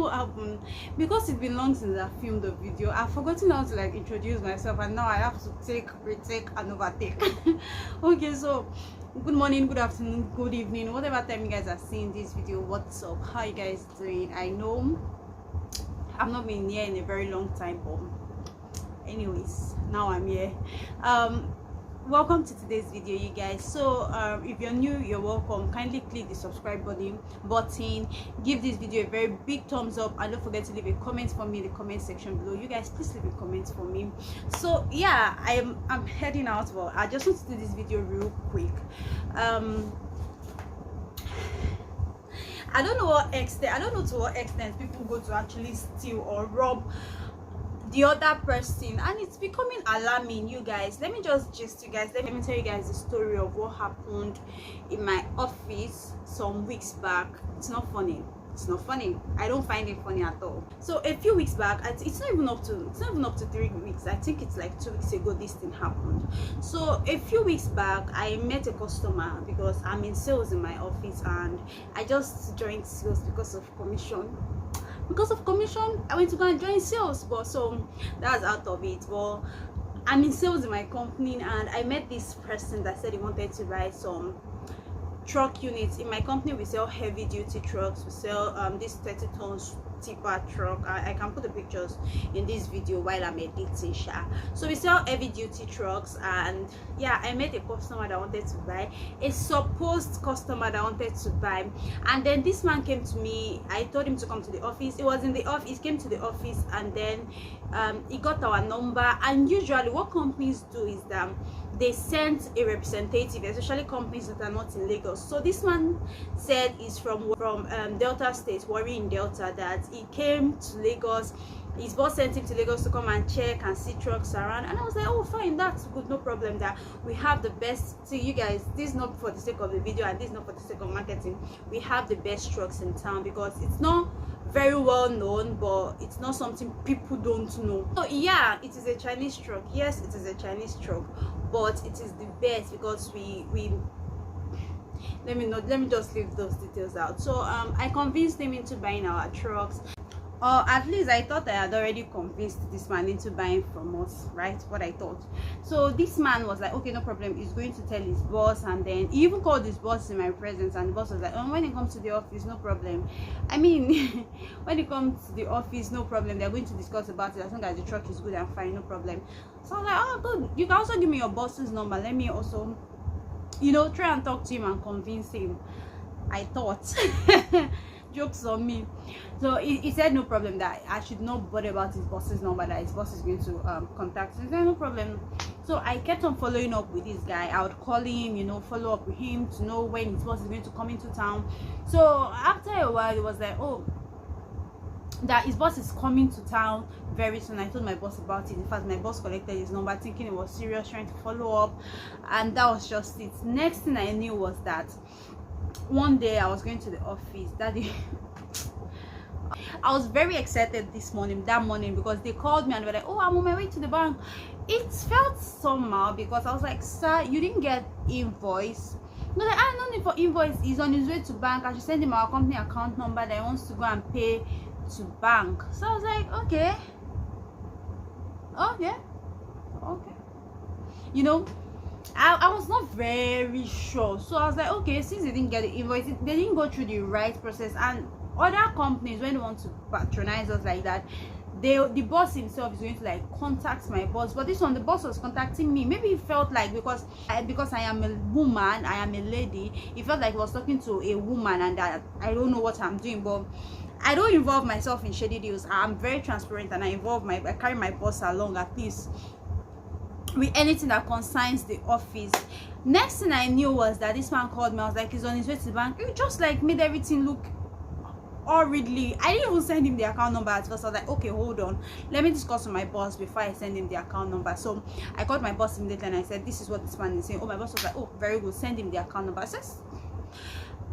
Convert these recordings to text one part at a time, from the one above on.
what happened, because it's been long since I filmed the video, I've forgotten how to like introduce myself, and now I have to retake and overtake. Okay, so good morning, good afternoon, good evening, whatever time you guys are seeing this video. What's up? How you guys doing? I know I've not been here in a very long time, but anyways, now I'm here. Welcome to today's video, you guys. So if you're new, you're welcome. Kindly click the subscribe button, give this video a very big thumbs up, and don't forget to leave a comment for me in the comment section below. You guys, please leave a comment for me. So yeah, I'm heading out, but I just want to do this video real quick. I don't know to what extent people go to actually steal or rob the other person, and it's becoming alarming, you guys. Let me just gist you guys. Let me tell you guys the story of what happened in my office some weeks back. It's not funny. I don't find it funny at all. So a few weeks back, it's not even up to 3 weeks. I think it's like 2 weeks ago this thing happened. So a few weeks back, I met a customer because I'm in sales in my office, and I just joined sales because of commission. I went to go and join sales, but so that's out of it. But I'm in sales in my company, and I met this person that said he wanted to buy some truck units. In my company, we sell heavy duty trucks. We sell this 30 tons tipper truck. I can put the pictures in this video while I'm editing. So we sell heavy duty trucks, and yeah, I met a customer that wanted to buy, a supposed customer that wanted to buy. And then this man came to me. I told him to come to the office. He was in the office. He came to the office, and then he got our number. And usually what companies do is that they sent a representative, especially companies that are not in Lagos. So this man said he's from Delta State, Warri in Delta, that he came to Lagos. His boss sent him to Lagos to come and check and see trucks around. And I was like, oh fine, that's good, no problem. That we have the best. See, you guys, this is not for the sake of the video, and this is not for the sake of marketing. We have the best trucks in town, because it's not very well known, but it's not something people don't know. So yeah, it is a Chinese truck. Yes, it is a Chinese truck, but it is the best because we let me just leave those details out. So I convinced him into buying our trucks, or at least I thought I had already convinced this man into buying from us, right? What I thought. So this man was like, okay, no problem, he's going to tell his boss. And then he even called his boss in my presence, and the boss was like, oh, when he comes to the office, no problem. I mean, when he comes to the office, no problem, they're going to discuss about it as long as the truck is good and fine, no problem. So I was like, oh good, you can also give me your boss's number, let me also, you know, try and talk to him and convince him. I thought. Jokes on me. So he said no problem, that I should not bother about his boss's number, that his boss is going to contact him. He said no problem. So I kept on following up with this guy. I would call him, you know, follow up with him to know when his boss is going to come into town. So after a while, it was like, oh, that his boss is coming to town very soon. I told my boss about it. In fact, my boss collected his number thinking it was serious, trying to follow up, and that was just it. Next thing I knew was that one day I was going to the office. I was very excited that morning because they called me and they were like, oh, I'm on my way to the bank. It felt somehow because I was like, sir, you didn't get invoice. No, like, I don't need for invoice. He's on his way to bank. I should send him our company account number that he wants to go and pay to bank. So I was like, okay, you know, I was not very sure. So I was like, okay, since they didn't get the invoice, they didn't go through the right process. And other companies, when they want to patronize us like that, the boss himself is going to like contact my boss. But this one, the boss was contacting me. Maybe he felt like because I am a woman, I am a lady, he felt like he was talking to a woman, and that I don't know what I'm doing. But I don't involve myself in shady deals. I'm very transparent, and I carry my boss along, at least with anything that concerns the office. Next thing I knew was that this man called me. I was like, he's on his way to the bank. It just like made everything look hurriedly. I didn't even send him the account number at first. I was like, okay, hold on, let me discuss with my boss before I send him the account number. So I called my boss immediately and I said, this is what this man is saying. Oh, my boss was like, oh, very good, send him the account number. I said,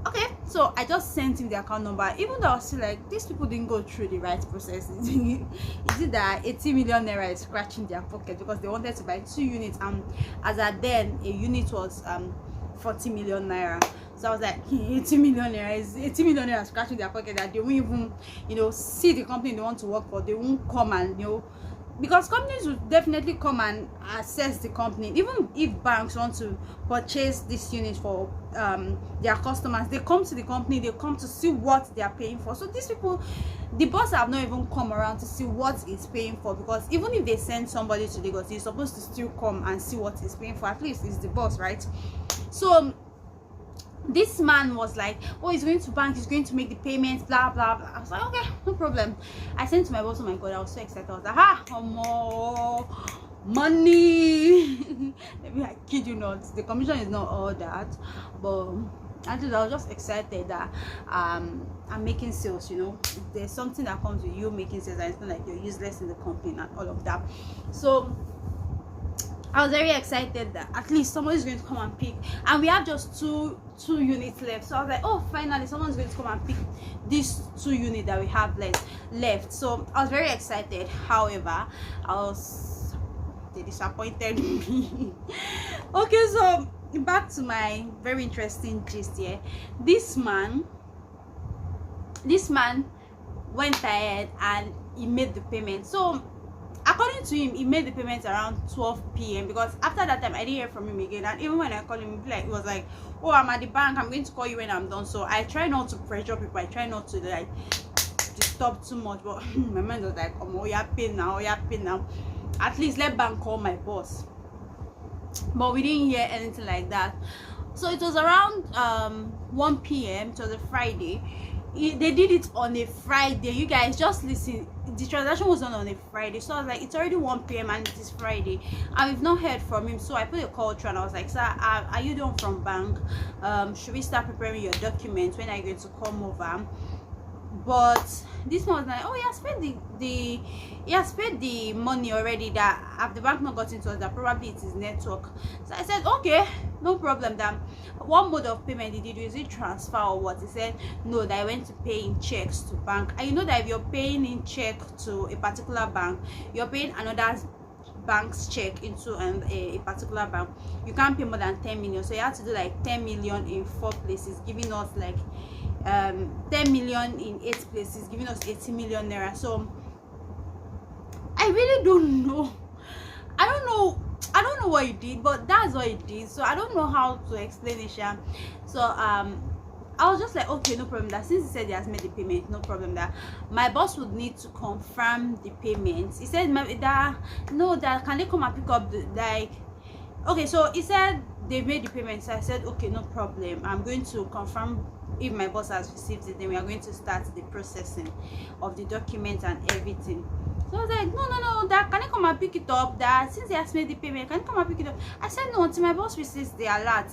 okay. So I just sent him the account number, even though I was still like, these people didn't go through the right process. Is it that 80 million naira is scratching their pocket because they wanted to buy 2 units, as at then a unit was 40 million naira. So I was like, 80 million naira is 80 million naira scratching their pocket that they won't even, you know, see the company they want to work for. They won't come and, you know, because companies will definitely come and assess the company. Even if banks want to purchase this unit for their customers, they come to the company, they come to see what they are paying for. So these people, the boss have not even come around to see what it's paying for, because even if they send somebody to Lagos, he's supposed to still come and see what he's paying for. At least it's the boss, right? So this man was like, oh, he's going to bank, he's going to make the payments, blah blah blah. I was like, okay, no problem. I sent to my boss. Oh my god, I was so excited. I was like, more money. Maybe I kid you not, the commission is not all that, but actually I was just excited that I'm making sales. You know, there's something that comes with you making sales, and it's not like you're useless in the company and all of that. So I was very excited that at least somebody's going to come and pick, and we have just two units left. So I was like, oh, finally someone's going to come and pick these 2 units that we have left. So I was very excited. However, they disappointed me. Okay, so back to my very interesting gist here. This man went ahead and he made the payment. So according to him, he made the payment around 12 p.m. because after that time I didn't hear from him again. And even when I called him, he was like, oh, I'm at the bank, I'm going to call you when I'm done. So I try not to pressure people, I try not to like disturb too much, but my mind was like, oh, you're paying now, at least let bank call my boss. But we didn't hear anything like that. So it was around 1 p.m. It was a Friday. They did it on a Friday. You guys just listen, the transaction was done on a Friday. So I was like, it's already 1 p.m. and it is Friday and we've not heard from him. So I put a call through and I was like, sir, are you done from bank? Should we start preparing your documents? When are you going to come over? But this one was like, oh, he has paid the money already. That have the bank not gotten to us, that probably it is network. So I said, okay, no problem. Then what mode of payment did you do? Is it transfer or what? He said no, that I went to pay in checks to bank. And you know that if you're paying in check to a particular bank, you're paying another bank's check into a particular bank, you can't pay more than 10 million. So you have to do like 10 million in 4 places, giving us like 10 million in 8 places, giving us 80 million naira. So I really don't know. I don't know what he did, but that's what he did. So I don't know how to explain it, Sha. So I was just like, okay, no problem. That since he said he has made the payment, no problem. That my boss would need to confirm the payment. He said that no, that can they come and pick up the like. Okay, so he said they made the payment. So I said, okay, no problem. I'm going to confirm if my boss has received it. Then we are going to start the processing of the documents and everything. So I was like, no, that can I come and pick it up? That since he has made the payment, can you come and pick it up? I said no, until my boss receives the alert.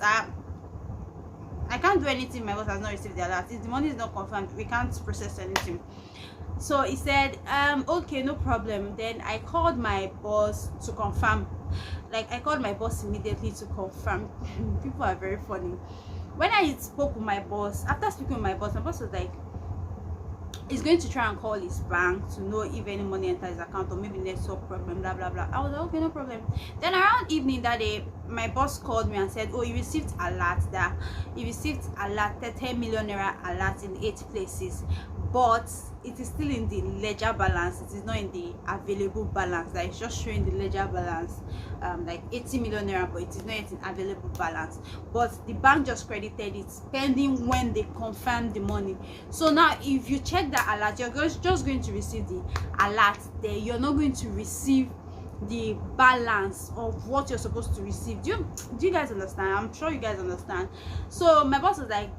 I can't do anything. My boss has not received the alert. If the money is not confirmed, we can't process anything. So he said, okay, no problem. Then I called my boss to confirm. Like, I called my boss immediately to confirm. People are very funny. When I spoke with my boss, after speaking with my boss was like, he's going to try and call his bank to know if any money enters his account or maybe network problem, blah blah blah. I was like, okay, no problem. Then around evening that day, my boss called me and said, oh, you received alert, that you received alert, 10 million naira alert in 8 places, but it is still in the ledger balance. It is not in the available balance. That is just showing the ledger balance, like 80 million naira, but it is not yet in available balance. But the bank just credited it pending when they confirm the money. So now if you check the alert, you're just going to receive the alert there. You're not going to receive the balance of what you're supposed to receive. Do you guys understand? I'm sure you guys understand. So my boss was like,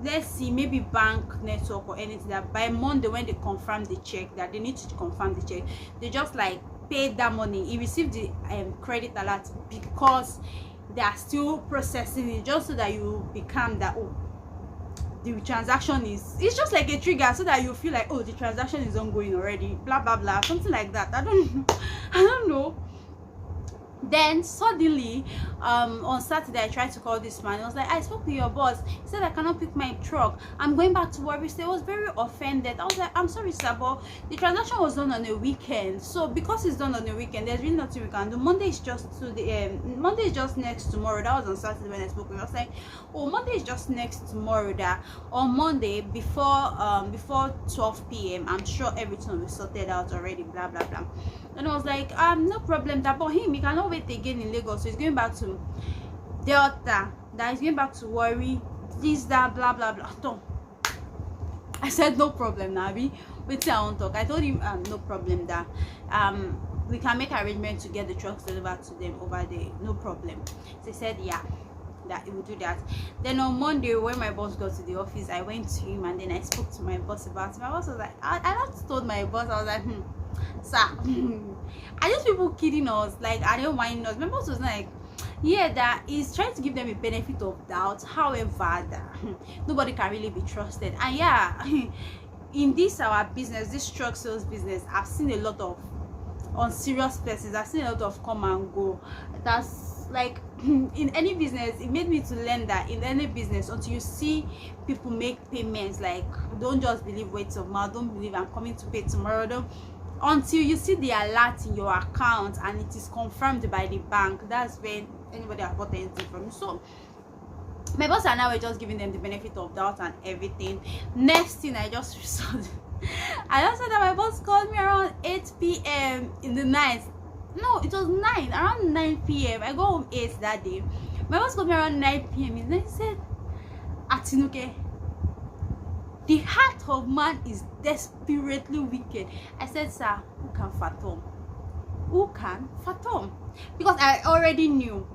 let's see, maybe bank network or anything, that by Monday when they confirm the check, that they need to confirm the check, they just like paid that money. He received the credit alert because they are still processing it, just so that you become that, oh, the transaction is, it's just like a trigger, so that you feel like, oh, the transaction is ongoing already, blah blah blah, something like that. I don't know. Then suddenly on Saturday I tried to call this man. I was like, I spoke to your boss. He said I cannot pick my truck. I'm going back to work. He was very offended. I was like, I'm sorry sir, but the transaction was done on a weekend, so because it's done on a weekend, there's really nothing we can do. Monday is just Monday is just next tomorrow. That was on Saturday when I spoke with him. I was like, oh, Monday is just next tomorrow. That on Monday before 12 p.m. I'm sure everything will be sorted out already, blah blah blah. And I was like, no problem. That, but him, he cannot wait again in Lagos, so he's going back to Delta. That he's going back to worry this, that, blah blah blah. So I said, no problem, Nabi. Wait till I won't talk. I told him, no problem. That we can make arrangements to get the trucks delivered to them over there, no problem. So he said, yeah, that he would do that. Then on Monday, when my boss got to the office, I went to him and then I spoke to my boss about it. My boss was like, I just told my boss, I was like, sir, are these people kidding us? Like, are they whining us? My boss was like, yeah, that is trying to give them a benefit of doubt. However, that nobody can really be trusted. And yeah, in this our business, this truck sales business, I've seen a lot of unserious persons. I've seen a lot of come and go. That's like in any business, it made me to learn that in any business, until you see people make payments, like, don't just believe words of mouth. Don't believe I'm coming to pay tomorrow. Don't, until you see the alert in your account and it is confirmed by the bank, that's when anybody has bought anything from you. So my boss and I were just giving them the benefit of doubt and everything. Next thing I just saw, I just saw that my boss called me around 8 p.m. in the night. No, it was 9, around 9 p.m. I go home 8 that day. My boss called me around 9 p.m. and then he said, Atinuke, the heart of man is desperately wicked. I said, sir, who can fathom? Who can fathom? Because I already knew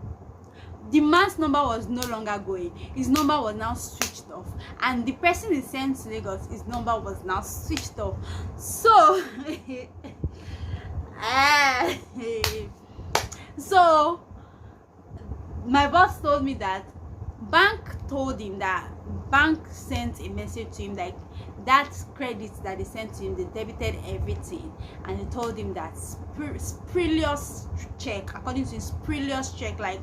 the man's number was no longer going. His number was now switched off. And the person he sent to Lagos, his number was now switched off. So, so my boss told me that bank told him that bank sent a message to him, like that credit that they sent to him, they debited everything, and they told him that spurious check, according to his spurious check, like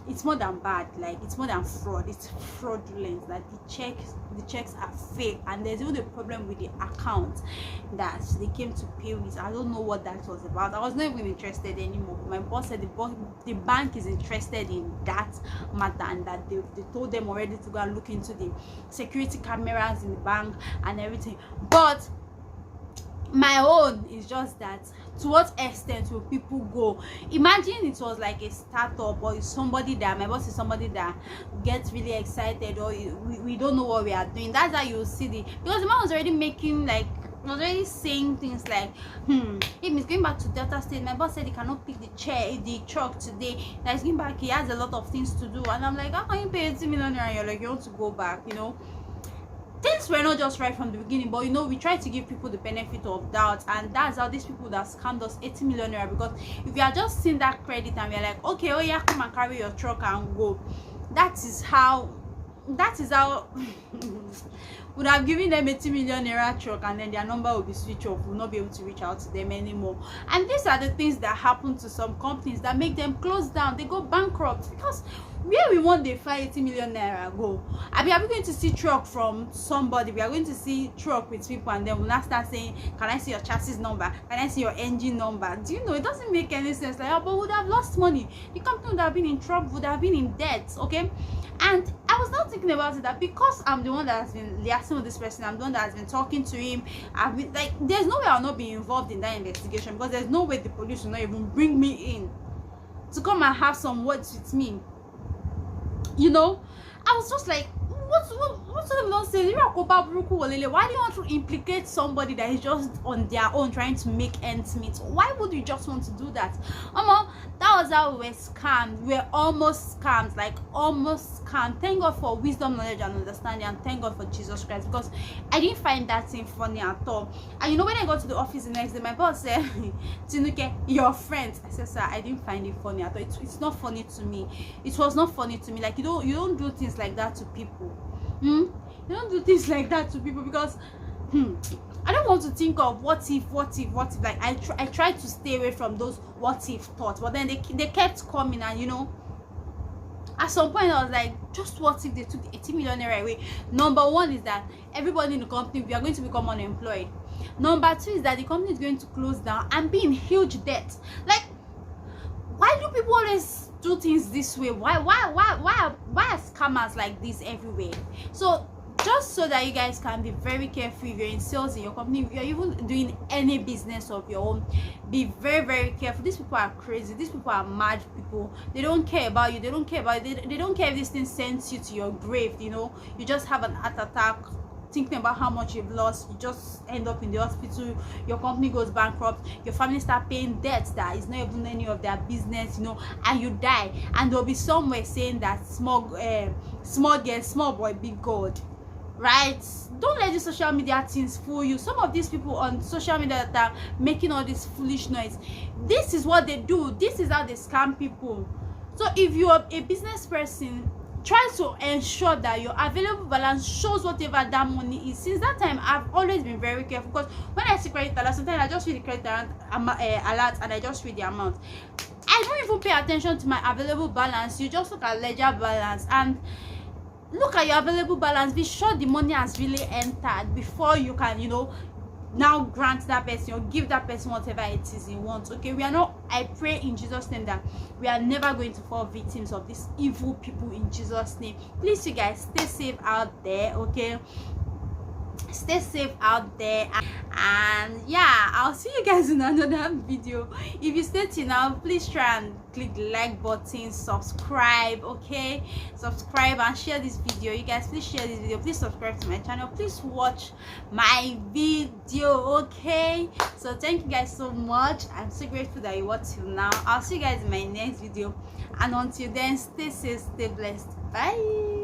it's more than bad, like it's more than fraud, it's fraudulent, like the checks are fake, and there's even a problem with the account that they came to pay with. I don't know what that was about. I was not even interested anymore. My boss said the bank is interested in that matter, and that they told them already to go and look into the security cameras in the bank and everything. But my own is just that, to what extent will people go? Imagine it was like a startup, or somebody that my boss is somebody that gets really excited, or we don't know what we are doing. That's how you see because the man was already making, like, was already saying things like, if he's going back to Delta State, my boss said he cannot pick the truck today, that he's going back, he has a lot of things to do. And I'm like, how can you pay 80 million naira and you're like, you want to go back? You know, things were not just right from the beginning, but you know, we try to give people the benefit of doubt, and that's how these people that scammed us 80 million naira. Because if you are just seeing that credit and we're like, okay, oh yeah, come and carry your truck and go, that is how would have given them 80 million naira truck, and then their number will be switched off. We'll not be able to reach out to them anymore. And these are the things that happen to some companies that make them close down. They go bankrupt, because where we want they find 80 million naira go? I mean, are we going to see truck from somebody? We are going to see truck with people, and then we'll not start saying, can I see your chassis number? Can I see your engine number? Do you know, it doesn't make any sense. Like, oh, but would have lost money. The company would have been in trouble, would have been in debt, okay? And I was not thinking about it, that because I'm the one that has been liaising with this person, I'm the one that has been talking to him, I've been like, there's no way I'll not be involved in that investigation, because there's no way the police will not even bring me in to come and have some words with me. You know, I was just like, what sort of nonsense? Why do you want to implicate somebody that is just on their own trying to make ends meet? Why would you just want to do that? That was how we were scammed. We were almost scammed, like almost scammed. Thank God for wisdom, knowledge, and understanding, and thank God for Jesus Christ, because I didn't find that thing funny at all. And you know, when I got to the office the next day, my boss said, Tinuke, your friends. I said, sir, I didn't find it funny at all. It's not funny to me. It was not funny to me. Like, you don't do things like that to people. You don't do things like that to people, because I don't want to think of what if. Like I try to stay away from those what if thoughts, but then they kept coming, and you know, at some point I was like, just what if they took the 80 million naira away? Number one is that everybody in the company, we are going to become unemployed. Number two is that the company is going to close down and be in huge debt. Like, why do people always do things this way? Why are scammers like this everywhere? So just so that you guys can be very careful, if you're in sales in your company, if you're even doing any business of your own, be very, very careful. These people are crazy. These people are mad people. They don't care about you. They don't care about they don't care if this thing sends you to your grave. You know, you just have an heart attack thinking about how much you've lost, you just end up in the hospital, your company goes bankrupt, your family start paying debts that is not even any of their business, you know, and you die, and there'll be somewhere saying that small girl, small boy, big God. Right? Don't let the social media things fool you. Some of these people on social media that are making all this foolish noise, this is what they do. This is how they scam people. So if you're a business person, try to ensure that your available balance shows whatever that money is. Since that time, I've always been very careful, because when I see credit alert, sometimes I just read the credit alert and I just read the amount. I don't even pay attention to my available balance. You just look at ledger balance and look at your available balance. Be sure the money has really entered before you can, you know, now grant that person or give that person whatever it is he wants. Okay, we are not, I pray in Jesus' name that we are never going to fall victims of these evil people in Jesus' name. Please, you guys, stay safe out there. Okay, stay safe out there, and yeah, I'll see you guys in another video. If you stay till now, please try and click the like button, subscribe, okay, subscribe and share this video. You guys, please share this video, please subscribe to my channel, please watch my video, okay? So thank you guys so much. I'm so grateful that you watched till now. I'll see you guys in my next video, and until then, stay safe, stay blessed. Bye.